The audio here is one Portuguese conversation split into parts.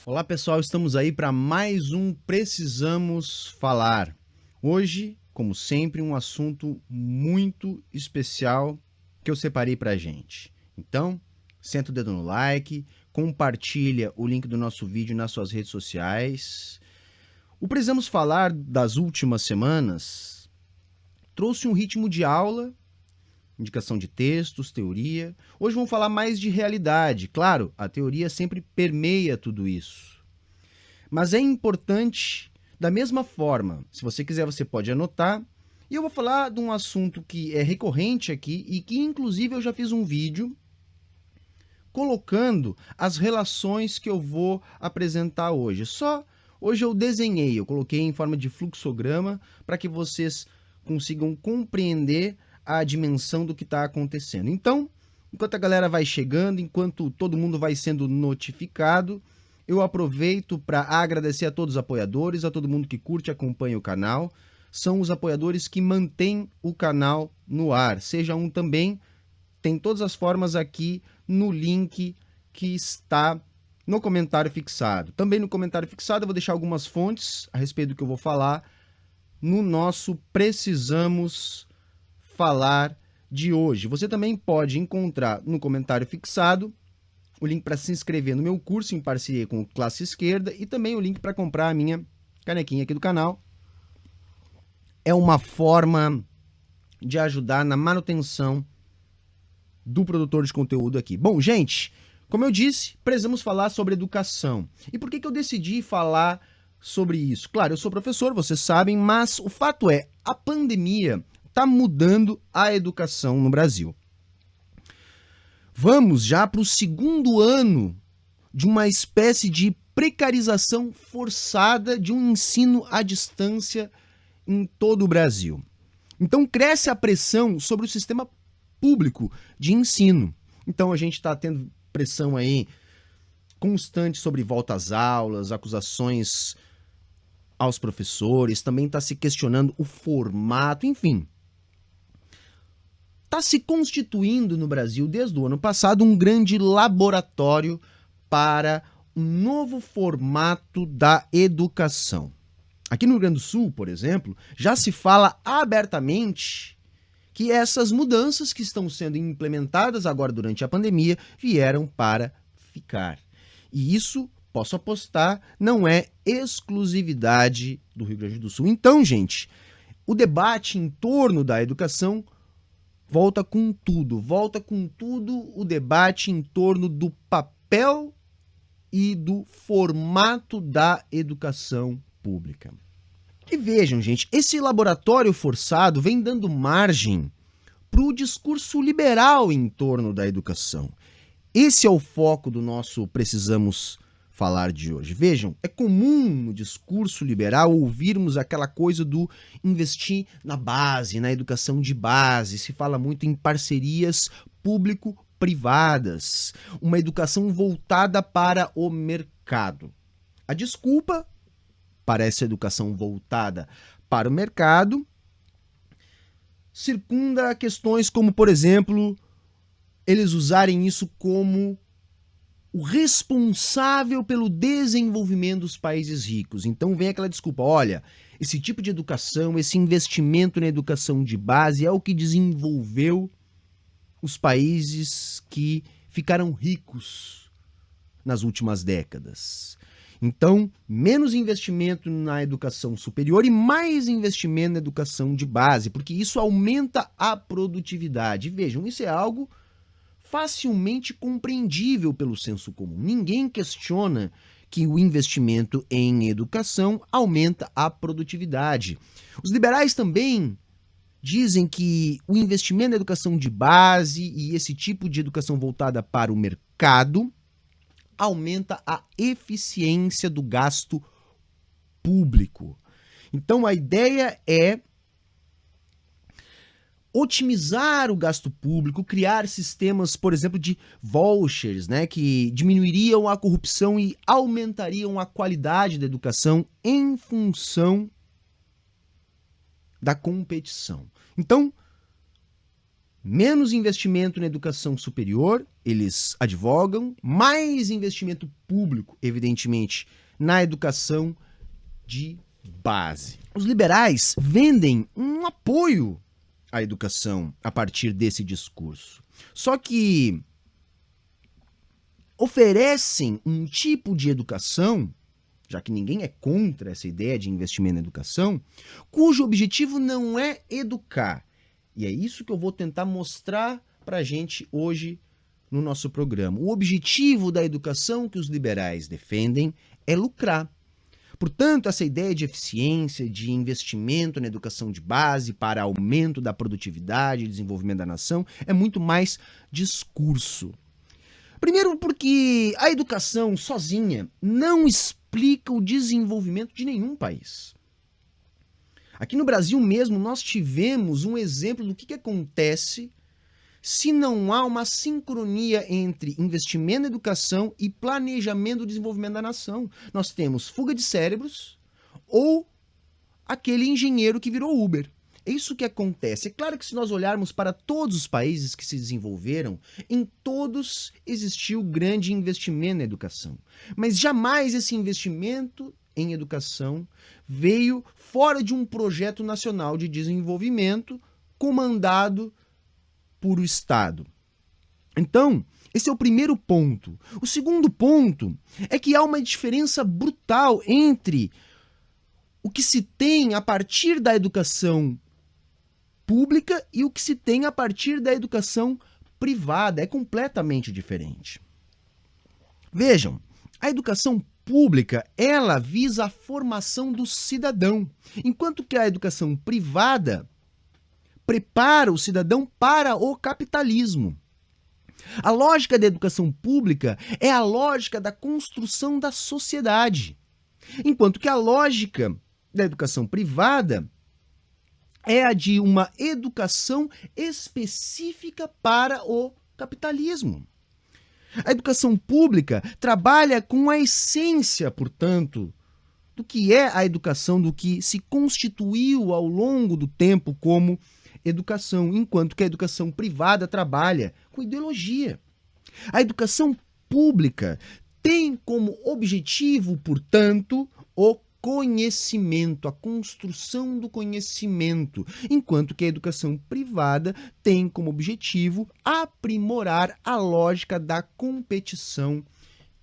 Olá pessoal, estamos aí para mais um Precisamos Falar. Hoje, como sempre, um assunto muito especial que eu separei para a gente. Então, senta o dedo no like, compartilha o link do nosso vídeo nas suas redes sociais. O Precisamos Falar das últimas semanas trouxe um ritmo de aula, indicação de textos, teoria. Hoje vamos falar mais de realidade. Claro, a teoria sempre permeia tudo isso. Mas é importante, da mesma forma, se você quiser você pode anotar. E eu vou falar de um assunto que é recorrente aqui e que inclusive eu já fiz um vídeo colocando as relações que eu vou apresentar hoje. Hoje eu desenhei, eu coloquei em forma de fluxograma para que vocês consigam compreender a dimensão do que está acontecendo. Então, enquanto a galera vai chegando, enquanto todo mundo vai sendo notificado, eu aproveito para agradecer a todos os apoiadores, a todo mundo que curte e acompanha o canal. São os apoiadores que mantêm o canal no ar. Seja um também, tem todas as formas aqui no link que está no comentário fixado. Também no comentário fixado eu vou deixar algumas fontes a respeito do que eu vou falar no nosso Precisamos Falar de hoje. Você também pode encontrar no comentário fixado o link para se inscrever no meu curso em parceria com o Classe Esquerda e também o link para comprar a minha canequinha aqui do canal. É uma forma de ajudar na manutenção do produtor de conteúdo aqui. Bom, gente, como eu disse, precisamos falar sobre educação. E por que eu decidi falar sobre isso? Claro, eu sou professor, vocês sabem, mas o fato é, a pandemia está mudando a educação no Brasil. Vamos já para o segundo ano de uma espécie de precarização forçada de um ensino à distância em todo o Brasil. Então cresce a pressão sobre o sistema público de ensino. Então a gente está tendo pressão aí constante sobre volta às aulas, acusações aos professores, também está se questionando o formato, enfim. Está se constituindo no Brasil, desde o ano passado, um grande laboratório para um novo formato da educação. Aqui no Rio Grande do Sul, por exemplo, já se fala abertamente que essas mudanças que estão sendo implementadas agora durante a pandemia vieram para ficar. E isso, posso apostar, não é exclusividade do Rio Grande do Sul. Então, gente, o debate em torno da educação volta com tudo o debate em torno do papel e do formato da educação pública. E vejam, gente, esse laboratório forçado vem dando margem para o discurso liberal em torno da educação. Esse é o foco do nosso Precisamos Falar de hoje. Vejam, é comum no discurso liberal ouvirmos aquela coisa do investir na base, na educação de base. Se fala muito em parcerias público-privadas, uma educação voltada para o mercado. A desculpa para essa educação voltada para o mercado circunda questões como, por exemplo, eles usarem isso como o responsável pelo desenvolvimento dos países ricos. Então vem aquela desculpa, olha, esse tipo de educação, esse investimento na educação de base é o que desenvolveu os países que ficaram ricos nas últimas décadas. Então, menos investimento na educação superior e mais investimento na educação de base, porque isso aumenta a produtividade. Vejam, isso é algo facilmente compreendível pelo senso comum. Ninguém questiona que o investimento em educação aumenta a produtividade. Os liberais também dizem que o investimento na educação de base e esse tipo de educação voltada para o mercado aumenta a eficiência do gasto público. Então a ideia é otimizar o gasto público, criar sistemas, por exemplo, de vouchers, né, que diminuiriam a corrupção e aumentariam a qualidade da educação em função da competição. Então, Menos investimento na educação superior, eles advogam, mais investimento público, evidentemente, na educação de base. Os liberais vendem um apoio à educação a partir desse discurso. Só que oferecem um tipo de educação, já que ninguém é contra essa ideia de investimento na educação, cujo objetivo não é educar. E é isso que eu vou tentar mostrar para a gente hoje no nosso programa. O objetivo da educação que os liberais defendem é lucrar. Portanto, essa ideia de eficiência, de investimento na educação de base para aumento da produtividade e desenvolvimento da nação é muito mais discurso. Primeiro porque a educação sozinha não explica o desenvolvimento de nenhum país. Aqui no Brasil mesmo nós tivemos um exemplo do que acontece se não há uma sincronia entre investimento na educação e planejamento do desenvolvimento da nação. Nós temos fuga de cérebros ou aquele engenheiro que virou Uber. É isso que acontece. É claro que se nós olharmos para todos os países que se desenvolveram, em todos existiu grande investimento na educação. Mas jamais esse investimento em educação veio fora de um projeto nacional de desenvolvimento comandado por o Estado. Então, esse é o primeiro ponto. O segundo ponto é que há uma diferença brutal entre o que se tem a partir da educação pública e o que se tem a partir da educação privada. É completamente diferente. Vejam, a educação pública, ela visa a formação do cidadão, enquanto que a educação privada prepara o cidadão para o capitalismo. A lógica da educação pública é a lógica da construção da sociedade, enquanto que a lógica da educação privada é a de uma educação específica para o capitalismo. A educação pública trabalha com a essência, portanto, do que é a educação, do que se constituiu ao longo do tempo como educação, enquanto que a educação privada trabalha com ideologia. A educação pública tem como objetivo, portanto, o conhecimento, a construção do conhecimento, enquanto que a educação privada tem como objetivo aprimorar a lógica da competição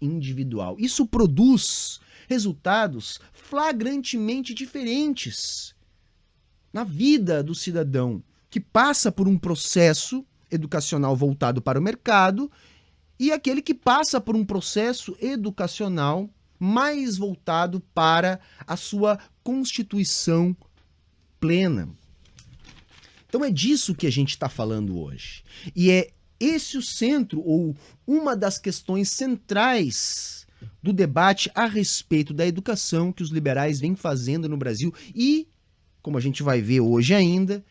individual. Isso produz resultados flagrantemente diferentes na vida do cidadão, que passa por um processo educacional voltado para o mercado, e aquele que passa por um processo educacional mais voltado para a sua constituição plena. Então é disso que a gente está falando hoje. E é esse o centro, ou uma das questões centrais do debate a respeito da educação que os liberais vêm fazendo no Brasil e, como a gente vai ver hoje ainda,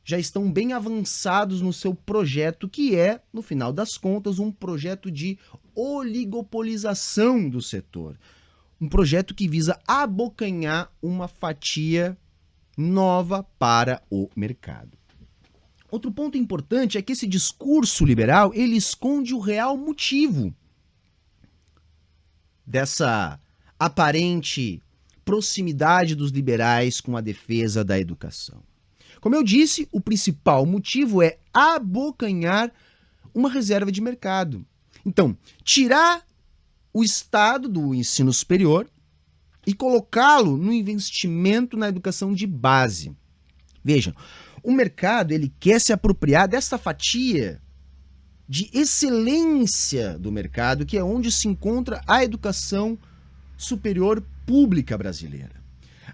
já estão bem avançados no seu projeto, que é, no final das contas, um projeto de oligopolização do setor. Um projeto que visa abocanhar uma fatia nova para o mercado. Outro ponto importante é que esse discurso liberal, ele esconde o real motivo dessa aparente proximidade dos liberais com a defesa da educação. Como eu disse, o principal motivo é abocanhar uma reserva de mercado. Então, tirar o Estado do ensino superior e colocá-lo no investimento na educação de base. Vejam, o mercado ele quer se apropriar dessa fatia de excelência do mercado, que é onde se encontra a educação superior pública brasileira.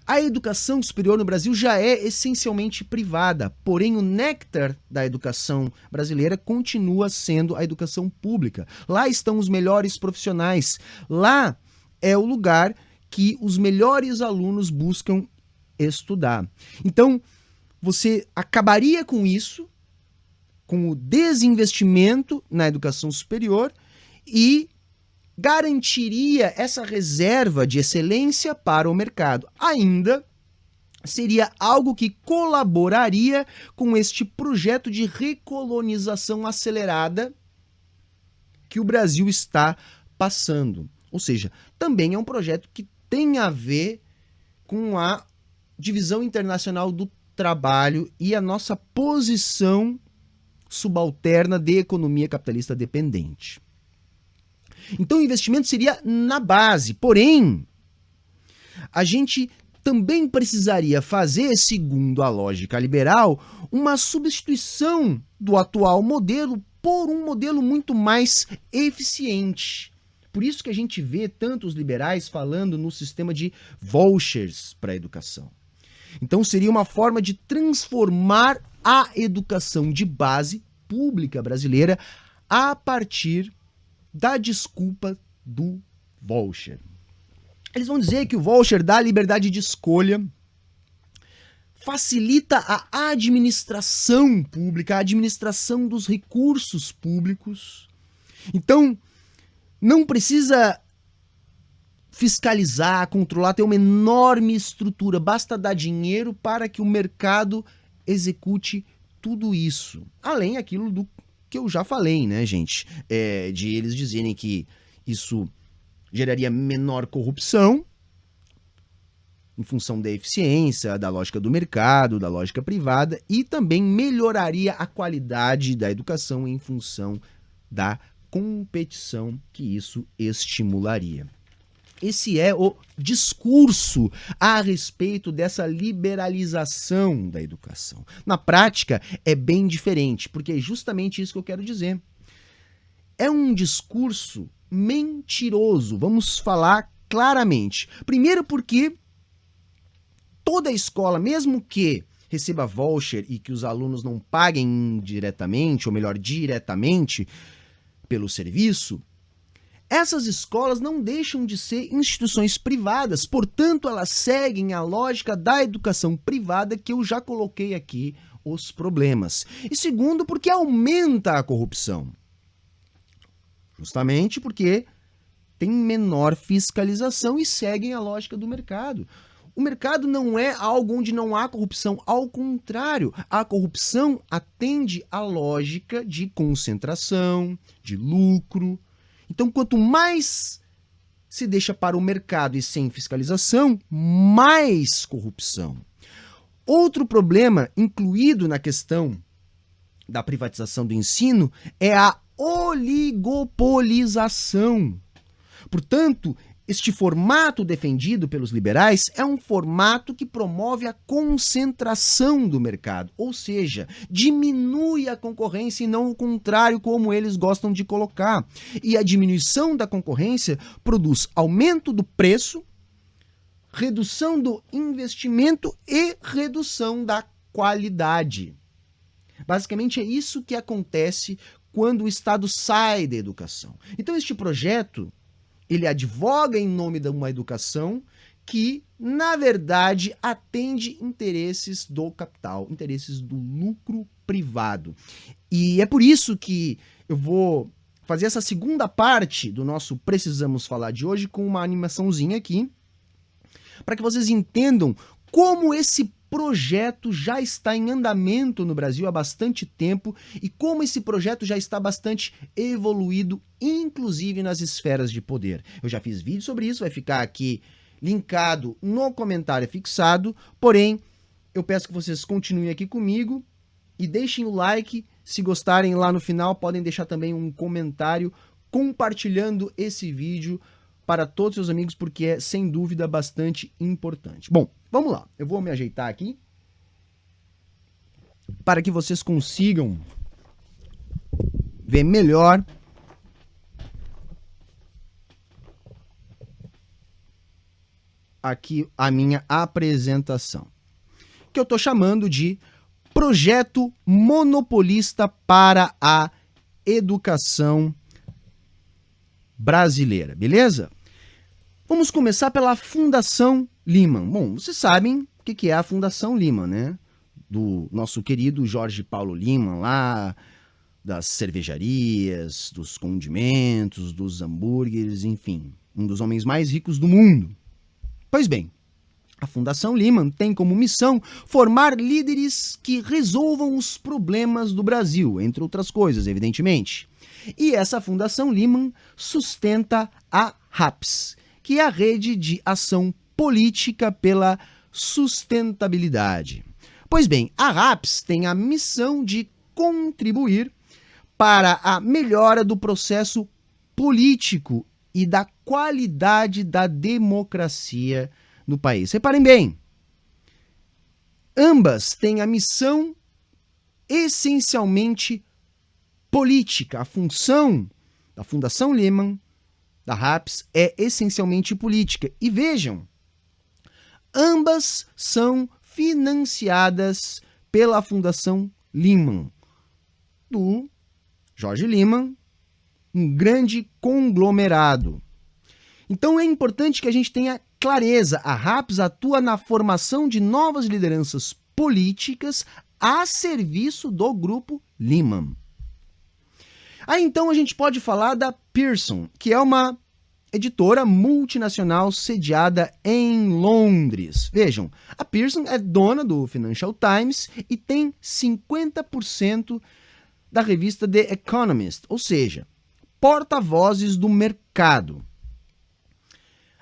A educação superior no Brasil já é essencialmente privada, porém o néctar da educação brasileira continua sendo a educação pública. Lá estão os melhores profissionais, lá é o lugar que os melhores alunos buscam estudar. Então, você acabaria com isso, com o desinvestimento na educação superior e garantiria essa reserva de excelência para o mercado. Ainda seria algo que colaboraria com este projeto de recolonização acelerada que o Brasil está passando. Ou seja, também é um projeto que tem a ver com a divisão internacional do trabalho e a nossa posição subalterna de economia capitalista dependente. Então o investimento seria na base, porém, a gente também precisaria fazer, segundo a lógica liberal, uma substituição do atual modelo por um modelo muito mais eficiente. Por isso que a gente vê tantos liberais falando no sistema de vouchers para a educação. Então seria uma forma de transformar a educação de base pública brasileira a partir da desculpa do voucher. Eles vão dizer que o voucher dá liberdade de escolha, facilita a administração pública, a administração dos recursos públicos. Então, não precisa fiscalizar, controlar, ter uma enorme estrutura. Basta dar dinheiro para que o mercado execute tudo isso. Além aquilo do que eu já falei, né, gente? De eles dizerem que isso geraria menor corrupção em função da eficiência, da lógica do mercado, da lógica privada, e também melhoraria a qualidade da educação em função da competição que isso estimularia. Esse é o discurso a respeito dessa liberalização da educação. Na prática, é bem diferente, porque é justamente isso que eu quero dizer. É um discurso mentiroso, vamos falar claramente. Primeiro porque toda escola, mesmo que receba voucher e que os alunos não paguem diretamente, ou melhor, diretamente pelo serviço, essas escolas não deixam de ser instituições privadas, portanto, elas seguem a lógica da educação privada que eu já coloquei aqui os problemas. E segundo, porque aumenta a corrupção. Justamente porque tem menor fiscalização e seguem a lógica do mercado. O mercado não é algo onde não há corrupção, ao contrário, a corrupção atende à lógica de concentração, de lucro. Então, quanto mais se deixa para o mercado e sem fiscalização, mais corrupção. Outro problema incluído na questão da privatização do ensino é a oligopolização. Portanto, este formato defendido pelos liberais é um formato que promove a concentração do mercado, ou seja, diminui a concorrência e não o contrário, como eles gostam de colocar. E a diminuição da concorrência produz aumento do preço, redução do investimento e redução da qualidade. Basicamente é isso que acontece quando o Estado sai da educação. Então este projeto, ele advoga em nome de uma educação que, na verdade, atende interesses do capital, interesses do lucro privado. E é por isso que eu vou fazer essa segunda parte do nosso Precisamos Falar de hoje com uma animaçãozinha aqui, para que vocês entendam como esse projeto já está em andamento no Brasil há bastante tempo e como esse projeto já está bastante evoluído, inclusive nas esferas de poder. Eu já fiz vídeo sobre isso, vai ficar aqui linkado no comentário fixado, porém, eu peço que vocês continuem aqui comigo e deixem o like. Se gostarem, lá no final podem deixar também um comentário compartilhando esse vídeo para todos os seus amigos, porque é, sem dúvida, bastante importante. Bom, vamos lá. Eu vou me ajeitar aqui para que vocês consigam ver melhor aqui a minha apresentação, que eu estou chamando de Projeto Monopolista para a Educação Brasileira, beleza? Vamos começar pela Fundação Lehman. Bom, vocês sabem o que é a Fundação Lehman, né? Do nosso querido Jorge Paulo Lehman, lá das cervejarias, dos condimentos, dos hambúrgueres, enfim, um dos homens mais ricos do mundo. Pois bem, A Fundação Lehman tem como missão formar líderes que resolvam os problemas do Brasil, entre outras coisas, evidentemente. E essa Fundação Lehman sustenta a RAPS, que é a Rede de Ação Política pela Sustentabilidade. Pois bem, a RAPS tem a missão de contribuir para a melhora do processo político e da qualidade da democracia no país. Reparem bem, ambas têm a missão essencialmente política. A função da Fundação Lehman, da RAPS, é essencialmente política. E vejam, ambas são financiadas pela Fundação Lehman, do Jorge Lehman, um grande conglomerado. Então é importante que a gente tenha clareza. A RAPS atua na formação de novas lideranças políticas a serviço do grupo Lehman. Aí então a gente pode falar da Pearson, que é uma editora multinacional sediada em Londres. Vejam, a Pearson é dona do Financial Times e tem 50% da revista The Economist, ou seja, porta-vozes do mercado.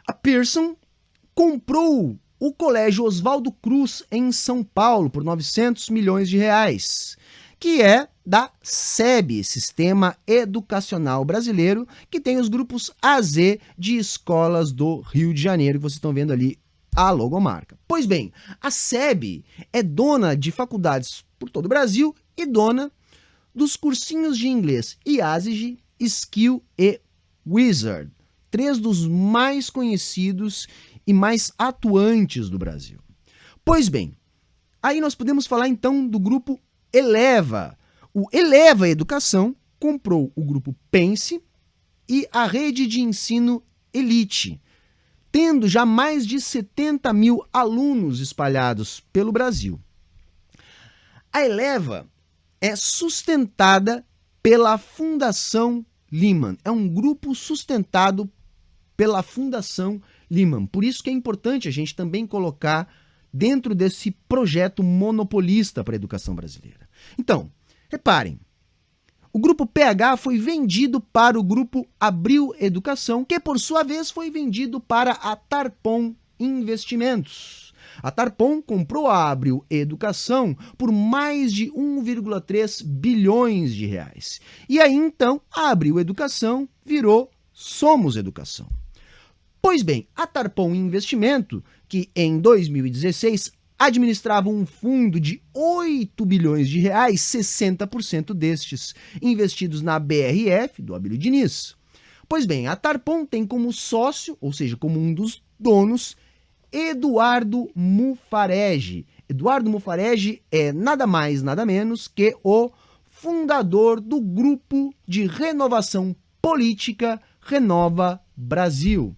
A Pearson comprou o Colégio Oswaldo Cruz em São Paulo por 900 milhões de reais, que é da SEB, Sistema Educacional Brasileiro, que tem os grupos AZ de escolas do Rio de Janeiro, que vocês estão vendo ali a logomarca. Pois bem, a SEB é dona de faculdades por todo o Brasil e dona dos cursinhos de inglês IASIG, Skill e Wizard, 3 dos mais conhecidos e mais atuantes do Brasil. Pois bem, aí nós podemos falar então do grupo Eleva. O Eleva Educação comprou o grupo Pense e a rede de ensino Elite, tendo já mais de 70 mil alunos espalhados pelo Brasil. A Eleva é sustentada pela Fundação Lehman. É um grupo sustentado pela Fundação Lehman. Por isso que é importante a gente também colocar dentro desse projeto monopolista para a educação brasileira. Então, reparem, o grupo PH foi vendido para o grupo Abril Educação, que por sua vez foi vendido para a Tarpon Investimentos. A Tarpon comprou a Abril Educação por mais de 1,3 bilhões de reais. E aí então a Abril Educação virou Somos Educação. Pois bem, a Tarpon Investimento, que em 2016 administrava um fundo de 8 bilhões de reais, 60% destes investidos na BRF, do Abílio Diniz. Pois bem, a Tarpon tem como sócio, ou seja, como um dos donos, Eduardo Mufarege. Eduardo Mufarege é nada mais, nada menos que o fundador do grupo de renovação política Renova Brasil.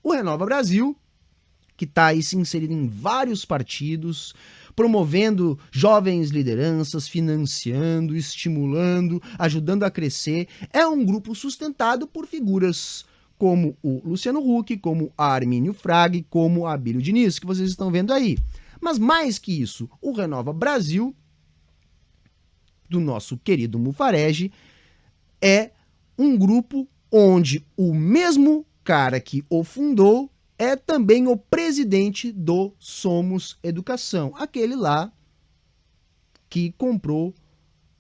O Renova Brasil, que está aí se inserido em vários partidos, promovendo jovens lideranças, financiando, estimulando, ajudando a crescer, é um grupo sustentado por figuras como o Luciano Huck, como a Armínio Frag, como a Abílio Diniz, que vocês estão vendo aí. Mas mais que isso, o Renova Brasil, do nosso querido Mufarege, é um grupo onde o mesmo cara que o fundou é também o presidente do Somos Educação, aquele lá que comprou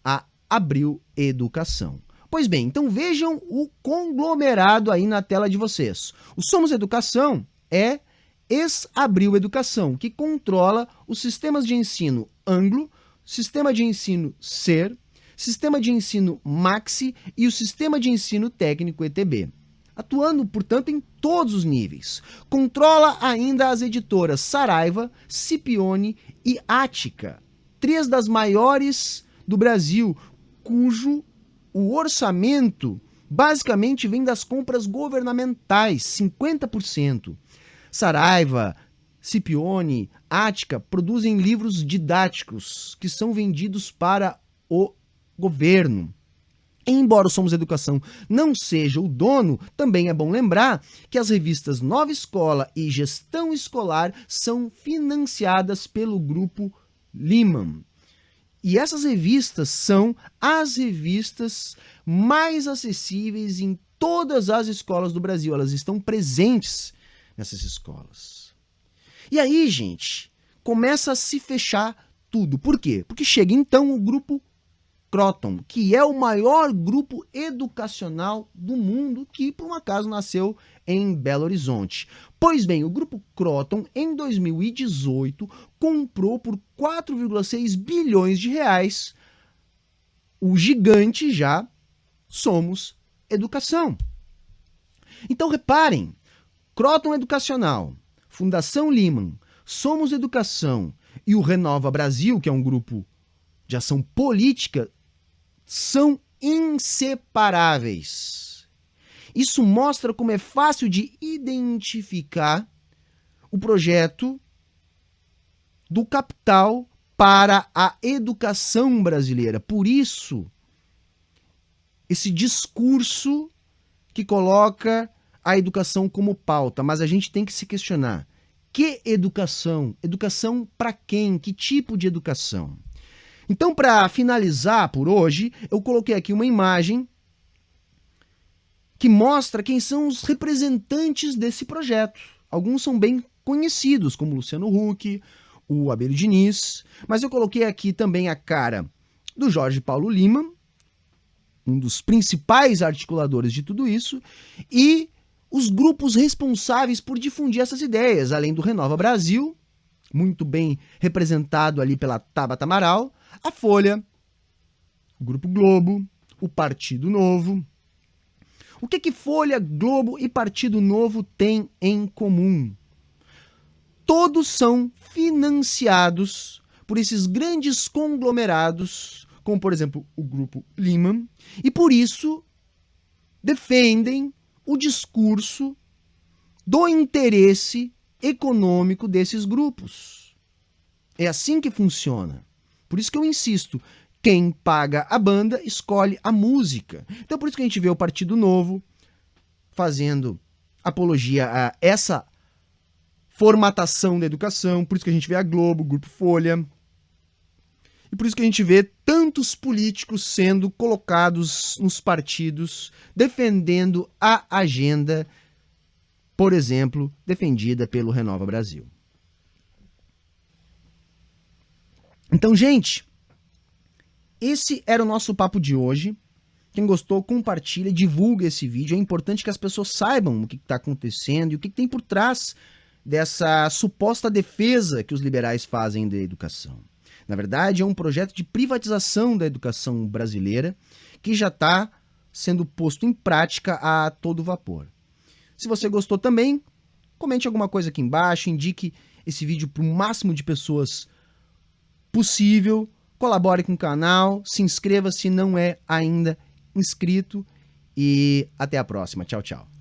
a Abril Educação. Pois bem, então vejam o conglomerado aí na tela de vocês. O Somos Educação é ex-Abril Educação, que controla os sistemas de ensino Anglo, sistema de ensino SER, sistema de ensino Maxi e o sistema de ensino técnico ETB. Atuando, portanto, em todos os níveis. Controla ainda as editoras Saraiva, Scipione e Ática, 3 das maiores do Brasil, cujo o orçamento basicamente vem das compras governamentais, 50%. Saraiva, Scipione, Ática produzem livros didáticos que são vendidos para o governo. Embora o Somos Educação não seja o dono, também é bom lembrar que as revistas Nova Escola e Gestão Escolar são financiadas pelo Grupo Lehman. E essas revistas são as revistas mais acessíveis em todas as escolas do Brasil. Elas estão presentes nessas escolas. E aí, gente, começa a se fechar tudo. Por quê? Porque chega então o Grupo Croton, que é o maior grupo educacional do mundo, que por um acaso nasceu em Belo Horizonte. Pois bem, o Grupo Croton, em 2018, comprou por 4,6 bilhões de reais o gigante já Somos Educação. Então reparem, Croton Educacional, Fundação Lehman, Somos Educação e o Renova Brasil, que é um grupo de ação política, são inseparáveis. Isso mostra como é fácil de identificar o projeto do capital para a educação brasileira. Por isso, esse discurso que coloca a educação como pauta. Mas a gente tem que se questionar: que educação? Educação para quem? Que tipo de educação? Então, para finalizar por hoje, eu coloquei aqui uma imagem que mostra quem são os representantes desse projeto. Alguns são bem conhecidos, como Luciano Huck, o Abílio Diniz, mas eu coloquei aqui também a cara do Jorge Paulo Lima, um dos principais articuladores de tudo isso, e os grupos responsáveis por difundir essas ideias, além do Renova Brasil, muito bem representado ali pela Tabata Amaral, a Folha, o Grupo Globo, o Partido Novo. O que Folha, Globo e Partido Novo têm em comum? Todos são financiados por esses grandes conglomerados, como por exemplo o Grupo Lehman, e por isso defendem o discurso do interesse econômico desses grupos. É assim que funciona. Por isso que eu insisto, quem paga a banda escolhe a música. Então por isso que a gente vê o Partido Novo fazendo apologia a essa formatação da educação, por isso que a gente vê a Globo, o Grupo Folha, e por isso que a gente vê tantos políticos sendo colocados nos partidos defendendo a agenda, por exemplo, defendida pelo Renova Brasil. Então, gente, esse era o nosso papo de hoje. Quem gostou, compartilha, divulga esse vídeo. É importante que as pessoas saibam o que está acontecendo e o que tem por trás dessa suposta defesa que os liberais fazem da educação. Na verdade, é um projeto de privatização da educação brasileira que já está sendo posto em prática a todo vapor. Se você gostou também, comente alguma coisa aqui embaixo, indique esse vídeo para o máximo de pessoas possível, colabore com o canal, se inscreva se não é ainda inscrito e até a próxima. Tchau, tchau.